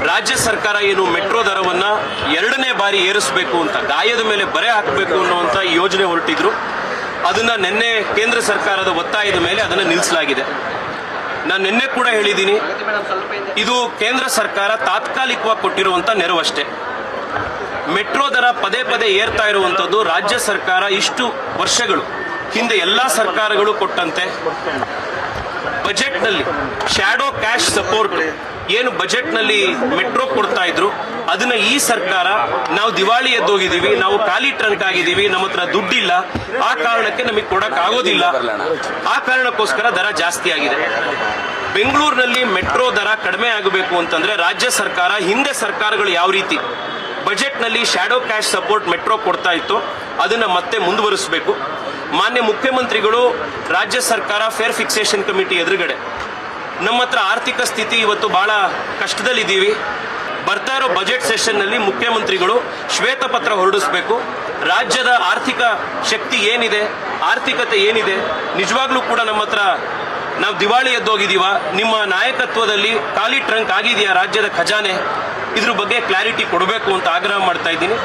ರಾಜ್ಯ ಸರ್ಕಾರ ಏನು ಮೆಟ್ರೋ ದರವನ್ನ 2ನೇ ಬಾರಿ ಏರಿಸಬೇಕು ಅಂತ ಗಾಯದ ಮೇಲೆ ಬರೆ ಹಾಕಬೇಕು ಅನ್ನುವಂಥ ಯೋಜನೆ ಹೊರಟಿದ್ರು. ಅದನ್ನ ನಿನ್ನೆ ಕೇಂದ್ರ ಸರ್ಕಾರದ ಒತ್ತಾಯದ ಮೇಲೆ ಅದನ್ನು ನಿಲ್ಲಿಸಲಾಗಿದೆ. ನಾನು ನಿನ್ನೆ ಕೂಡ ಹೇಳಿದ್ದೀನಿ, ಇದು ಕೇಂದ್ರ ಸರ್ಕಾರ ತಾತ್ಕಾಲಿಕವಾಗಿ ಕೊಟ್ಟಿರುವಂಥ ನೆರವಷ್ಟೇ. ಮೆಟ್ರೋ ದರ ಪದೇ ಪದೇ ಏರ್ತಾ ಇರುವಂಥದ್ದು ರಾಜ್ಯ ಸರ್ಕಾರ ಇಷ್ಟು ವರ್ಷಗಳು ಹಿಂದೆ ಎಲ್ಲ ಸರ್ಕಾರಗಳು ಕೊಟ್ಟಂತೆ ಬಜೆಟ್ನಲ್ಲಿ ಶ್ಯಾಡೋ ಕ್ಯಾಶ್ ಸಪೋರ್ಟ್ ಏನು ಬಜೆಟ್ನಲ್ಲಿ ಮೆಟ್ರೋ ಕೊಡ್ತಾ ಇದ್ರು, ಅದನ್ನ ಈ ಸರ್ಕಾರ ನಾವು ದಿವಾಳಿ ಎದ್ದೋಗಿದ್ದೀವಿ, ನಾವು ಖಾಲಿ ಟ್ರಂಕ್ ಆಗಿದ್ದೀವಿ, ನಮ್ಮ ಹತ್ರ ದುಡ್ಡಿಲ್ಲ, ಆ ಕಾರಣಕ್ಕೆ ನಮಗೆ ಕೊಡಕ್ ಆಗೋದಿಲ್ಲ, ಆ ಕಾರಣಕ್ಕೋಸ್ಕರ ದರ ಜಾಸ್ತಿ ಆಗಿದೆ. ಬೆಂಗಳೂರಿನಲ್ಲಿ ಮೆಟ್ರೋ ದರ ಕಡಿಮೆ ಆಗಬೇಕು ಅಂತಂದ್ರೆ ರಾಜ್ಯ ಸರ್ಕಾರ ಹಿಂದೆ ಸರ್ಕಾರಗಳು ಯಾವ ರೀತಿ ಬಜೆಟ್ನಲ್ಲಿ ಶ್ಯಾಡೋ ಕ್ಯಾಶ್ ಸಪೋರ್ಟ್ ಮೆಟ್ರೋ ಕೊಡ್ತಾ ಇತ್ತು ಅದನ್ನ ಮತ್ತೆ ಮುಂದುವರಿಸಬೇಕು. ಮಾನ್ಯ ಮುಖ್ಯಮಂತ್ರಿಗಳು ರಾಜ್ಯ ಸರ್ಕಾರ ಫೇರ್ ಫಿಕ್ಸೇಷನ್ ಕಮಿಟಿ ಎದುರುಗಡೆ ನಮ್ಮ ಹತ್ರ ಆರ್ಥಿಕ ಸ್ಥಿತಿ ಇವತ್ತು ಬಹಳ ಕಷ್ಟದಲ್ಲಿದ್ದೀವಿ, ಬರ್ತಾ ಇರೋ ಬಜೆಟ್ ಸೆಷನ್ನಲ್ಲಿ ಮುಖ್ಯಮಂತ್ರಿಗಳು ಶ್ವೇತಪತ್ರ ಹೊರಡಿಸಬೇಕು. ರಾಜ್ಯದ ಆರ್ಥಿಕ ಶಕ್ತಿ ಏನಿದೆ, ಆರ್ಥಿಕತೆ ಏನಿದೆ, ನಿಜವಾಗ್ಲೂ ಕೂಡ ನಮ್ಮ ಹತ್ರ ನಾವು ದಿವಾಳಿ ಎದ್ದೋಗಿದೀವ, ನಿಮ್ಮ ನಾಯಕತ್ವದಲ್ಲಿ ಖಾಲಿ ಟ್ರಂಕ್ ಆಗಿದೆಯಾ ರಾಜ್ಯದ ಖಜಾನೆ, ಇದ್ರ ಬಗ್ಗೆ ಕ್ಲಾರಿಟಿ ಕೊಡಬೇಕು ಅಂತ ಆಗ್ರಹ ಮಾಡ್ತಾ ಇದ್ದೀನಿ.